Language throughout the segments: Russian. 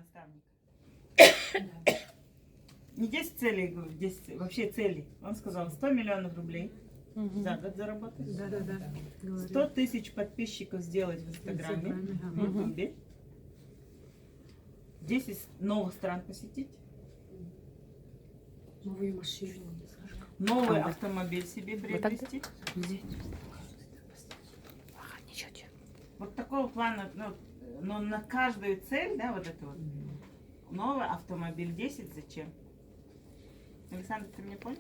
наставник. Не 10 целей, говорю, 10, вообще цели. Он сказал 100 миллионов рублей за год заработать. Да. 100 тысяч подписчиков сделать в Инстаграме, в Ютубе. 10 новых стран посетить. Новые машины. Новый автомобиль себе приобрести. Вот такого плана, но на каждую цель, да, вот это вот. Новый автомобиль 10 зачем? Александр, ты меня понял?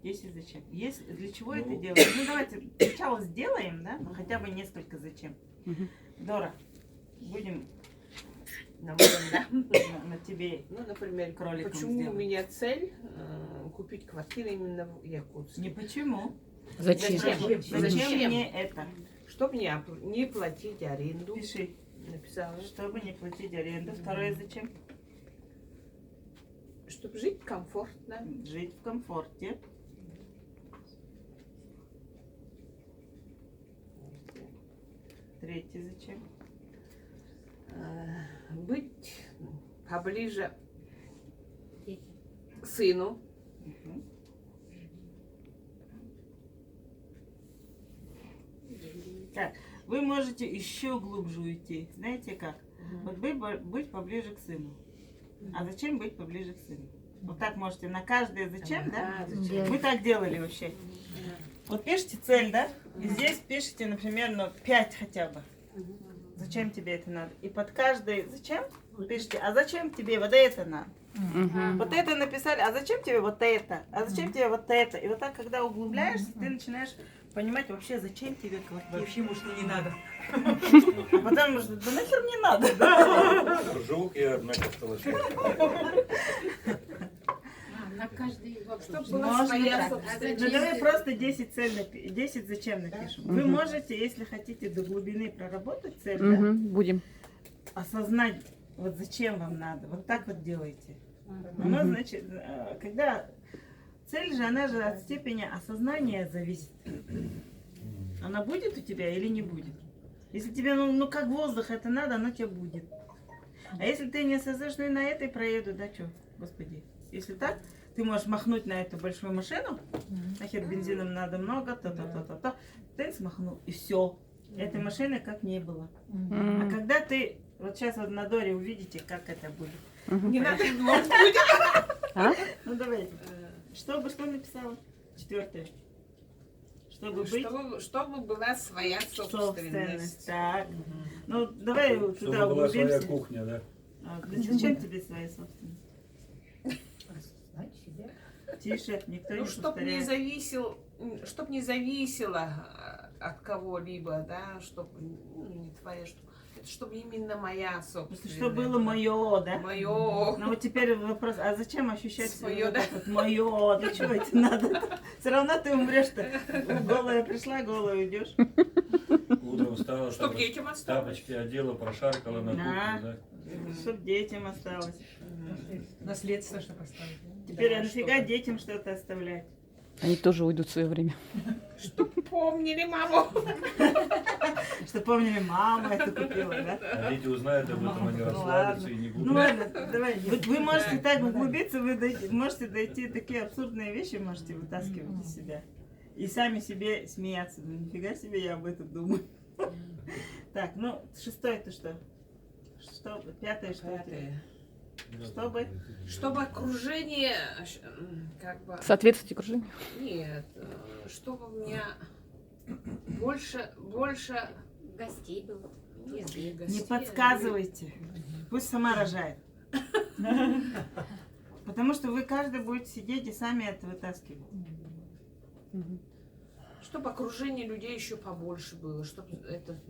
10 зачем? Для чего это делать? Ну давайте сначала сделаем, да, но хотя бы несколько зачем. Дора, будем на тебе, Ну, например, кроликом почему сделать. у меня цель купить квартиру именно в Якутске? Не почему. Зачем? Зачем мне это? Чтобы не платить аренду. Пиши. Написала. Чтобы не платить аренду. Второе зачем? Чтобы жить комфортно. Жить в комфорте. Третье зачем? Быть поближе к сыну. Мгм. Так, вы можете еще глубже уйти. Знаете как? Вот быть поближе к сыну. А зачем быть поближе к сыну? Вот так можете на каждое зачем, да? Зачем? Мы так делали вообще. Вот пишите цель, да? И здесь пишите, например, 5 хотя бы. Зачем тебе это надо? И под каждой зачем пишите, а зачем тебе вот это надо? Вот это написали, а зачем тебе вот это? А зачем тебе вот это? И вот так, когда углубляешься, ты начинаешь понимать вообще, зачем тебе квартира. Вообще, может, и не надо. А потом, может, да нахер не надо. Жук я накостила. На каждый вопрос. Чтобы была Можно своя так. собственная. Ну давай просто 10 цель 10 зачем напишем. Вы можете, если хотите до глубины проработать цель, да, Будем. осознать, вот зачем вам надо. Вот так вот делайте. Оно, значит, когда цель же, она же от степени осознания зависит. Она будет у тебя или не будет? Если тебе, ну как воздух это надо, оно тебе будет. А если ты не осознаешь, ну и на этой проеду, да что, господи. Если так, ты можешь махнуть на эту большую машину, нахер бензином надо много, то, ты смахнул, и все. Этой машины как не было. А когда ты, вот сейчас вот на Доре увидите, как это будет. Не надо Ну давайте. Что написала? 4. Чтобы быть чтобы была своя собственность. собственность. Так. Ну давай Чтобы туда была своя углубимся. кухня, да? Зачем тебе своя собственность? Тише, никто не Ну, чтобы не повторяет. не зависело от кого-либо, да, чтобы не твоя, чтобы именно моя собственность. Что было мое, да? Мое. Ну вот теперь вопрос, а зачем ощущать Своё, вот да? это вот мое? Для чего это надо? Все равно ты умрешь-то. Голая пришла, голая уйдешь. Утром встала, Чтоб детям осталось. тапочки одела, прошаркала на Да. кухню, да? Чтоб детям осталось. Наследство, что поставить. Теперь Да, нафига что-то. детям что-то оставлять? Они тоже уйдут в свое время. Чтоб помнили маму. Что помнили, мама это купила, да? А дети узнают об этом, они Ну расслабятся ладно. и не Ну будут. ладно, давай. Вот вы можете так углубиться, можете дойти, такие абсурдные вещи можете вытаскивать из себя. И сами себе смеяться. Ну нифига себе, я об этом думаю. Так, ну 6-й это что? 5-е что? у тебя? Чтобы? Чтобы окружение, как бы, Соответствуйте окружению. нет, чтобы у меня больше Гостей было. гостей. Не подсказывайте. Пусть сама рожает. Потому что вы каждый будете сидеть и сами это вытаскивать. Чтобы окружение людей еще побольше было, чтобы это...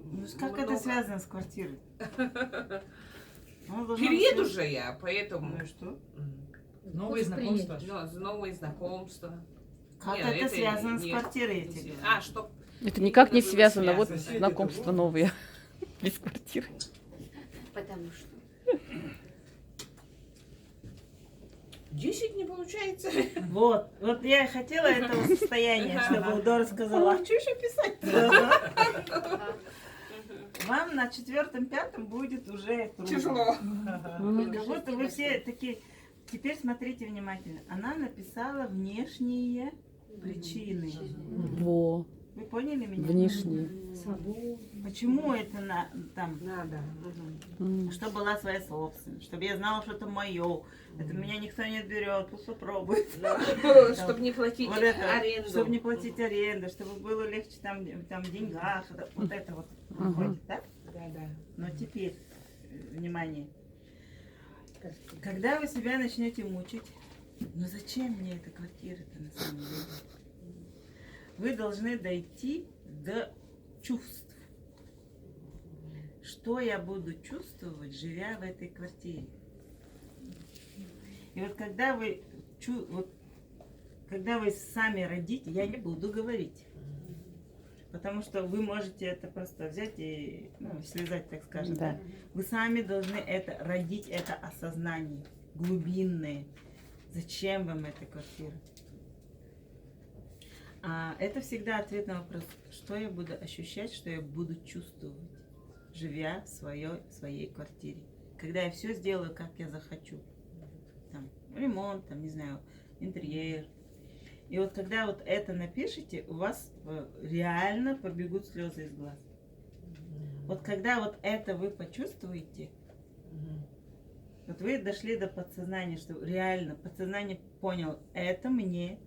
Ну, как это связано с квартирой? Оно должно Перееду быть же я, поэтому... связано. Ну и что? Новые знакомства. Ну, новые знакомства. Как Нет, это связано с нет. квартирой, я тебе говорю? А, чтоб... Это никак не было связано. Вот связано. знакомства новые. Без квартиры. Потому что 10 не получается. Вот я и хотела этого состояния, чтобы Дора сказала, а что еще писать? вам на 4-5 будет уже трудно. Тяжело. Как будто вы все такие... Теперь смотрите внимательно. Она написала внешние причины. Во, Вы поняли меня? внешние. Почему это там? Надо. Чтобы была своя собственность, чтобы я знала, что это мое. Это меня никто не отберет, пусть попробует. Чтобы не платить Вот это, аренду. чтобы не платить аренду, чтобы было легче там в деньгах. Вот это вот выходит, да? Да. Но теперь, внимание, когда вы себя начнете мучить, ну зачем мне эта квартира-то на самом деле? Вы должны дойти до чувств. Что я буду чувствовать, живя в этой квартире? И вот когда когда вы сами родите, я не буду говорить. Потому что вы можете это просто взять и слезать, так скажем. Да. Да? Вы сами должны это родить, это осознание глубинное. Зачем вам эта квартира? Это всегда ответ на вопрос, что я буду ощущать, что я буду чувствовать, живя в своей квартире. Когда я все сделаю, как я захочу. Там, ремонт, там, не знаю, интерьер. И вот когда вот это напишите, у вас реально побегут слезы из глаз. Вот когда вот это вы почувствуете, вот вы дошли до подсознания, что реально подсознание понял, это мне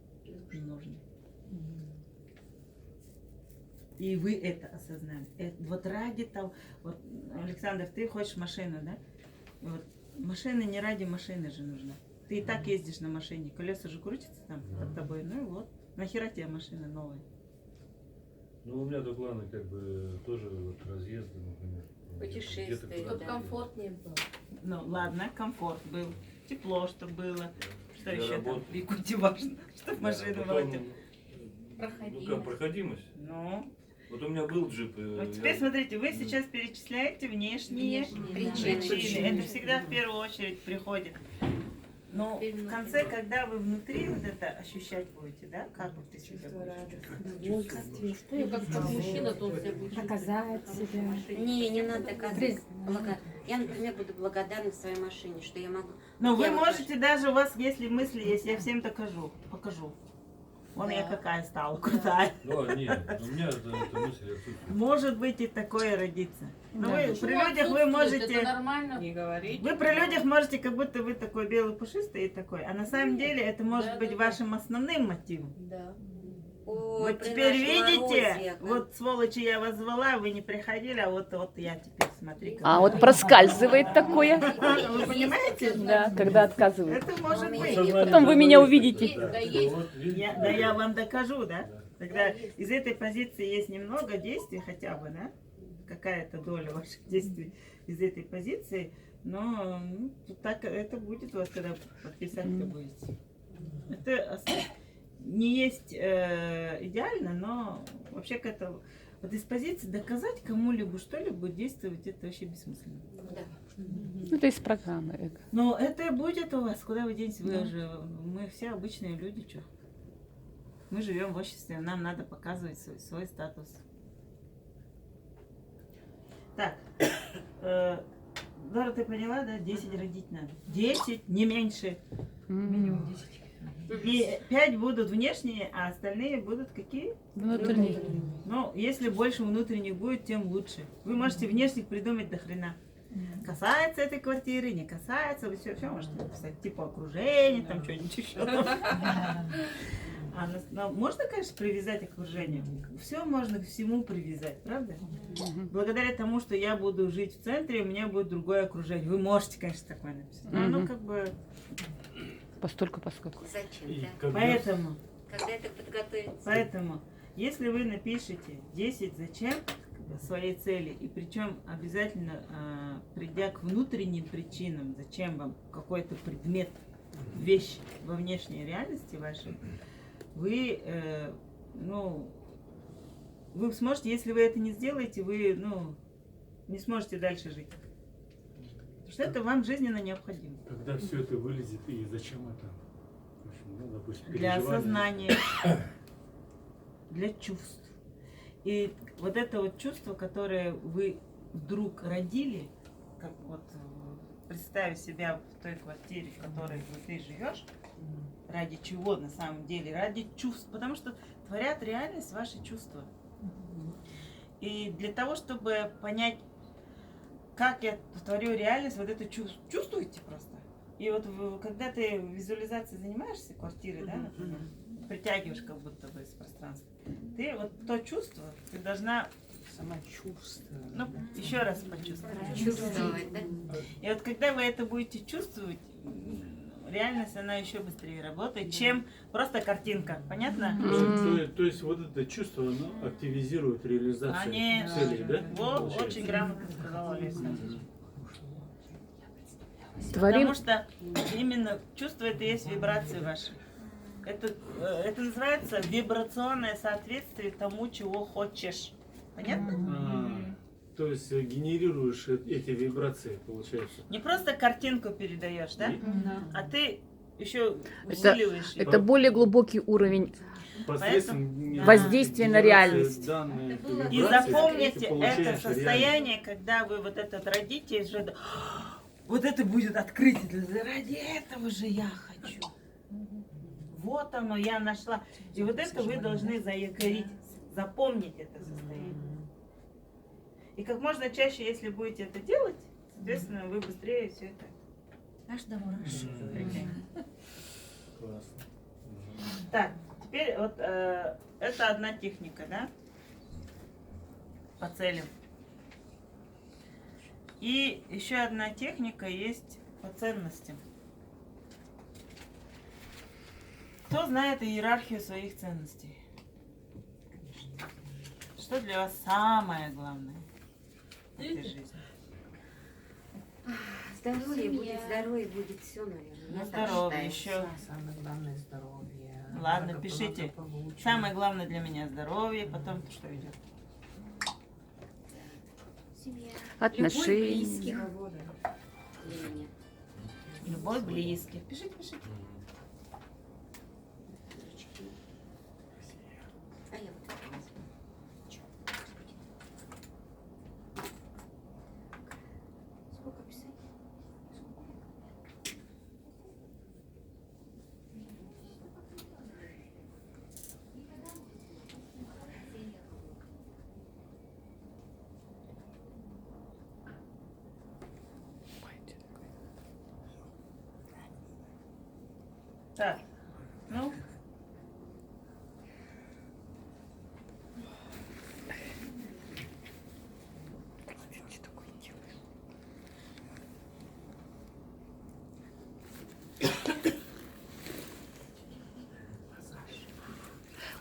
нужно. И вы это осознали. Вот ради того, вот, Александр, ты хочешь машину, да? И вот машина не ради машины же нужна. Ты и так ездишь на машине, колеса же крутятся там под тобой. Ну и вот, нахера тебе машина новая? Ну, у меня то планы как бы тоже вот разъезды, например. Путешествия, Где-то куда-то чтобы ездить. комфортнее было. Ну ладно, комфорт был, тепло, что было. Что Для еще там работы. в Якутии важно, чтобы Да, машина потом, была теплая. Ну Проходимость. как, проходимость. Ну, Вот у меня был джип. вот теперь смотрите, вы сейчас перечисляете внешние Причины. причины. Это всегда в первую очередь приходит. Но в конце, когда вы внутри вот это ощущать будете, да, как вот ты себя будешь чувствовать? Ну, как мужчина должен себя будет Показать себя. Не надо доказывать. Я, например, буду благодарна своей машине, что я могу. Но вы Я вот можете даже, у вас, если мысли есть, я всем покажу. Вон я какая стала, крутая. Ну, нет, у меня эта мысль отсутствует. Может быть и такое родиться. Но Да. вы при людях вы можете... Это нормально. Не говорить. Вы при людях можете, как будто вы такой белый пушистый и такой. А на самом деле это может Да, быть да, вашим основным мотивом. Да. Вот теперь видите, вот сволочи я вас звала, вы не приходили, а вот я теперь, смотри. А вот проскальзывает такое. Вы понимаете? Да, когда отказывают. Это может быть. Подсознание Потом вы меня говорит, увидите. да, Да, что есть. вот, видите, Я вам докажу, да? Тогда из этой позиции есть немного действий хотя бы, да? Какая-то доля ваших действий из этой позиции, но так это будет у вас, когда подписать-то будете. Это не есть идеально, но вообще к этому вот из позиции доказать кому-либо что-либо действовать, это вообще бессмысленно. Ну, это из программы эго. Но это будет у вас, куда вы денетесь, вы же, мы все обычные люди, что? Мы живем в обществе, нам надо показывать свой статус. Так, Дора, ты поняла, да? 10 родить надо. 10, не меньше. Минимум 10. И 5 будут внешние, а остальные будут какие? Внутренний. Ну, если больше внутренних будет, тем лучше. Вы можете внешних придумать до хрена. Касается этой квартиры, не касается, вы все можете написать. Типа окружение, там что-нибудь еще. Но можно, конечно, привязать окружение. Все можно к всему привязать, правда? Благодаря тому, что я буду жить в центре, у меня будет другое окружение. Вы можете, конечно, такое написать. Но оно как бы... Постольку, поскольку. Зачем, и да? когда- Поэтому, Когда это подготовиться? поэтому, если вы напишете 10 зачем своей цели, и причем обязательно придя к внутренним причинам, зачем вам какой-то предмет, вещь во внешней реальности вашей, вы, вы сможете, если вы это не сделаете, вы, не сможете дальше жить. Потому что это вам жизненно необходимо. Когда все это вылезет и зачем это? В общем, допустим, Для переживания. осознания, для чувств. И вот это вот чувство, которое вы вдруг родили, как вот представь себя в той квартире, в которой вот ты живешь, ради чего на самом деле? Ради чувств. Потому что творят реальность ваши чувства. И для того, чтобы понять, как я творю реальность, вот это чувствуете просто. И вот когда ты визуализацией занимаешься квартирой, да, например, притягиваешь как будто бы из пространства, ты вот то чувство, ты должна Самочувствие. ну, еще раз почувствовать. Чувствовать, да? И вот когда вы это будете чувствовать, реальность, она еще быстрее работает, чем просто картинка. Понятно? То есть вот это чувство, оно активизирует реализацию Конечно. целей, да? Вот, получается? очень грамотно сказала Леся. Творим, Потому что именно чувство это и есть вибрации ваши. Это называется вибрационное соответствие тому, чего хочешь. Понятно? То есть генерируешь эти вибрации, получается. Не просто картинку передаешь, да? А ты еще Это- усиливаешь её. это более глубокий уровень. Посредством Воздействие на генерации реальность. данных И вибраций запомните ты это получаешь состояние, когда вы вот этот родите, уже вот это будет открытие. Ради этого же я хочу. Вот оно, я нашла. И вот это вы должны заякорить, запомнить это состояние. И как можно чаще, если будете это делать, соответственно, вы быстрее все это. Аж до мурашек. Классно. Так, теперь вот это одна техника, да? По целям. И еще одна техника есть по ценностям. Кто знает иерархию своих ценностей? Что для вас самое главное в этой жизни? Здоровье будет, здоровье будет все, наверное. Ну, Я так здоровье считаю. еще. Самое главное здоровье. Ладно, пишите. Самое главное для меня здоровье, потом что идет? Семья. Отношения. близких. Для меня. Любовь близких. Пишите, пишите. А я вот это возьму. Сколько писать? Так, ну.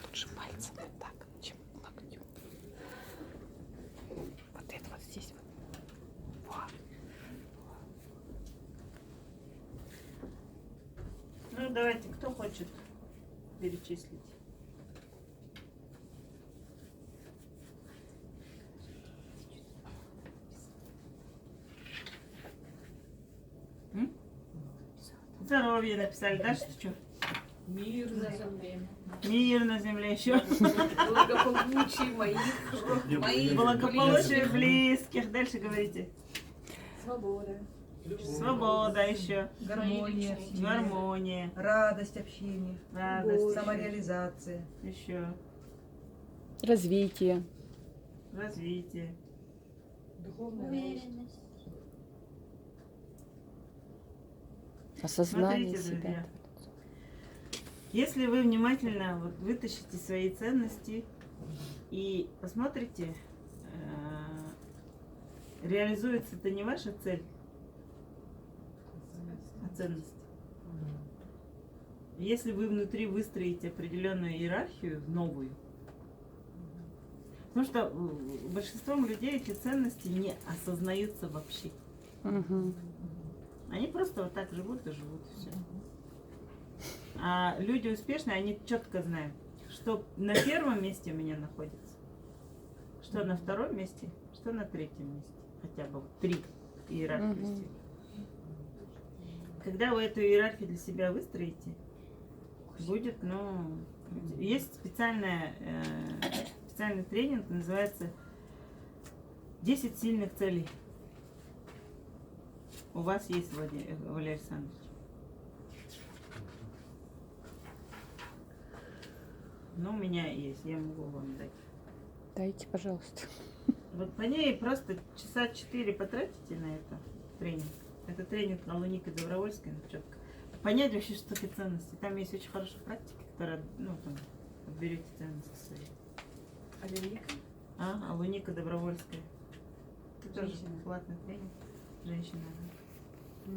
Лучше пальцем вот так, чем локтем. Вот это вот здесь вот. Во. Ну, давайте, кто хочет перечислить? М? Здоровье написали, да, что? Мир на земле. Мир на земле еще. Благополучие моих Благополучие близких. Дальше говорите. Свобода. Свобода еще. Гармония. в семье, Гармония. Радость общения. Радость. Самореализация. Еще. Развитие. Развитие. Духовная рост. Уверенность. Осознание Смотрите, себя. друзья. Если вы внимательно вот вытащите свои ценности и посмотрите, реализуется это не ваша цель, а ценность. Если вы внутри выстроите определенную иерархию, новую, потому что большинством людей эти ценности не осознаются вообще. Мгм. Они просто вот так живут и живут, и все. А люди успешные, они четко знают, что на первом месте у меня находится, что на втором месте, что на третьем месте. Хотя бы вот 3 иерархии. Мгм. стиля. Когда вы эту иерархию для себя выстроите, будет, ну, есть специальный тренинг, называется 10 сильных целей. У вас есть, Валерий Александрович. Ну, у меня есть, я могу вам дать. Дайте, пожалуйста. Вот по ней просто часа 4 потратите на это тренинг. Это тренинг Алуники Добровольской, четко. Понять вообще, что такое ценности. Там есть очень хорошая практика, которая, ну, там, берете ценности свои. А Вероника? Алуника Добровольская. Это тоже Женщина. платный тренинг. Женщина. Да.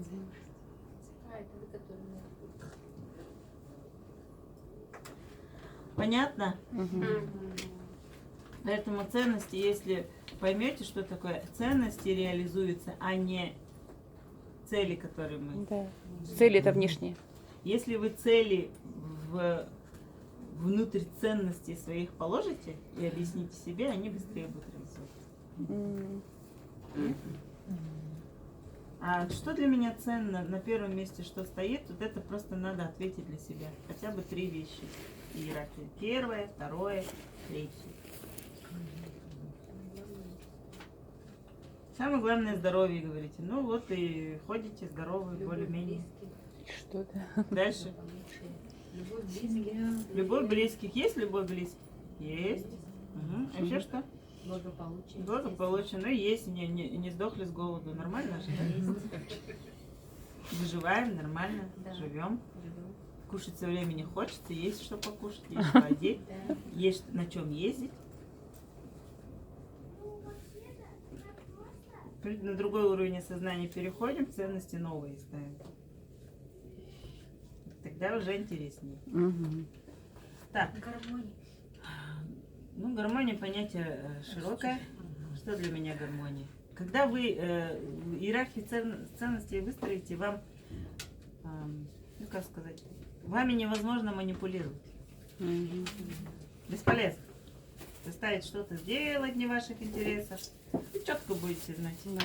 Понятно? Мгм. Поэтому ценности, если поймете, что такое ценности реализуются, а не цели, которые мы. Да. Цели это внешние. Если вы цели внутрь ценностей своих положите и объясните себе, они быстрее будут реализовываться. М. А что для меня ценно на первом месте, что стоит, вот это просто надо ответить для себя. Хотя бы 3 вещи иерархии. Первое, второе, третье. Самое главное здоровье, говорите. Ну вот и ходите здоровые, более-менее. Что то Дальше. Любовь близких. Есть любовь близких? Есть. Угу. А еще что? Благополучие. Благополучие. Ну есть, не сдохли с голоду. Нормально же? Да? Выживаем, нормально, Да. живем. Кушать все время не хочется, есть что покушать, есть что одеть, есть на чем ездить. На другой уровень сознания переходим, ценности новые ставим. Тогда уже интереснее. Мгм. Так, Гармония. ну гармония понятие широкое. Что для меня гармония? Когда вы иерархию ценностей выстроите, вам, ну как сказать, вами невозможно манипулировать. Мгм. Бесполезно. Заставить что-то сделать не в ваших интересах. Вы четко будете знать. Да.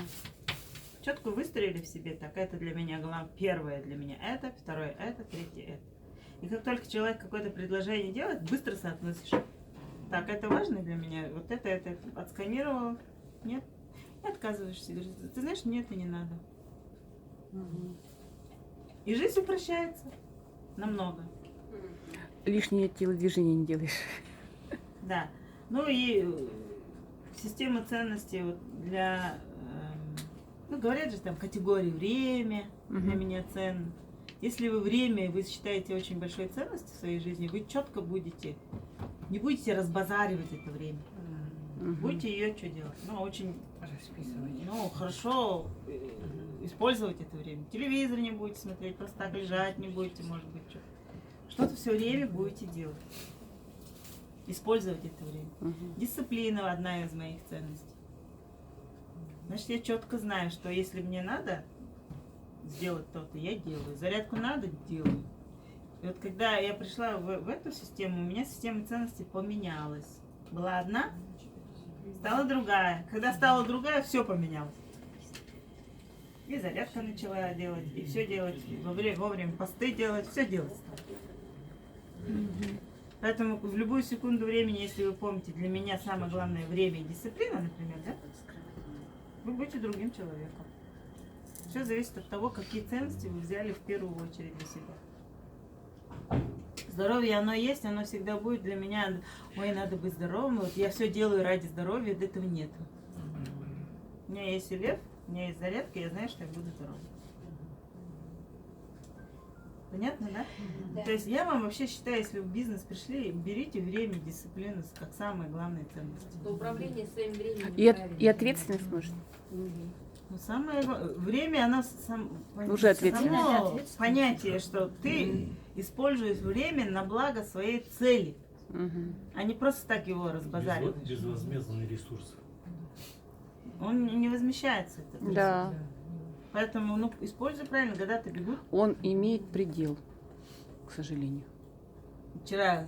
Четко выстроили в себе так. Это для меня главное. Первое для меня это, второе это, третье это. И как только человек какое-то предложение делает, быстро соотносишь. Так, это важно для меня. Вот это отсканировала. Нет. И отказываешься. Говоришь, ты знаешь, мне это не надо. Мгм. И жизнь упрощается. Намного. Лишние телодвижения не делаешь. Да. Ну и система ценностей вот для, ну говорят же там категории время для Мгм. меня ценно. Если вы время вы считаете очень большой ценностью в своей жизни, вы четко будете, не будете разбазаривать это время. Мгм. Будете ее что делать? Ну, очень, Расписывать. ну, хорошо использовать это время. Телевизор не будете смотреть, просто так лежать не будете, может быть, что. Что-то все время будете делать. Использовать это время. Мгм. Дисциплина одна из моих ценностей. Значит, я четко знаю, что если мне надо сделать то-то, я делаю. Зарядку надо, делаю. И вот когда я пришла в эту систему, у меня система ценностей поменялась. Была одна, стала другая. Когда стала другая, все поменялось. И зарядка начала делать, и все делать, вовремя посты делать, все делать стала. Поэтому в любую секунду времени, если вы помните, для меня самое главное время и дисциплина, например, да, вы будете другим человеком. Все зависит от того, какие ценности вы взяли в первую очередь для себя. Здоровье, оно есть, оно всегда будет для меня. Ой, надо быть здоровым, вот я все делаю ради здоровья, этого нету. У меня есть и лев, у меня есть зарядка, я знаю, что я буду здоровым. Понятно, да? Да. То есть я вам вообще считаю, если в бизнес пришли, берите время, дисциплину как самые главные ценности. Управление своим временем. И ответственность может. Ну, самое время, оно Уже ответственность. само понятие, что ты используешь время на благо своей цели, Мгм. а не просто так его разбазариваешь. Безвозмездный ресурс. Он не возмещается. этот Да. ресурс. Поэтому, ну, используй правильно, года-то бегут. Он имеет предел, к сожалению. Вчера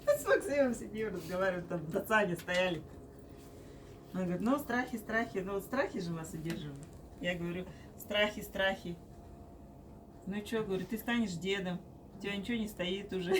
с Максимом сидим, разговариваем, там в Дацане стояли. Он говорит, ну, страхи, ну, вот страхи же вас удерживают. Я говорю, страхи. Ну и что, говорю, ты станешь дедом, у тебя ничего не стоит уже.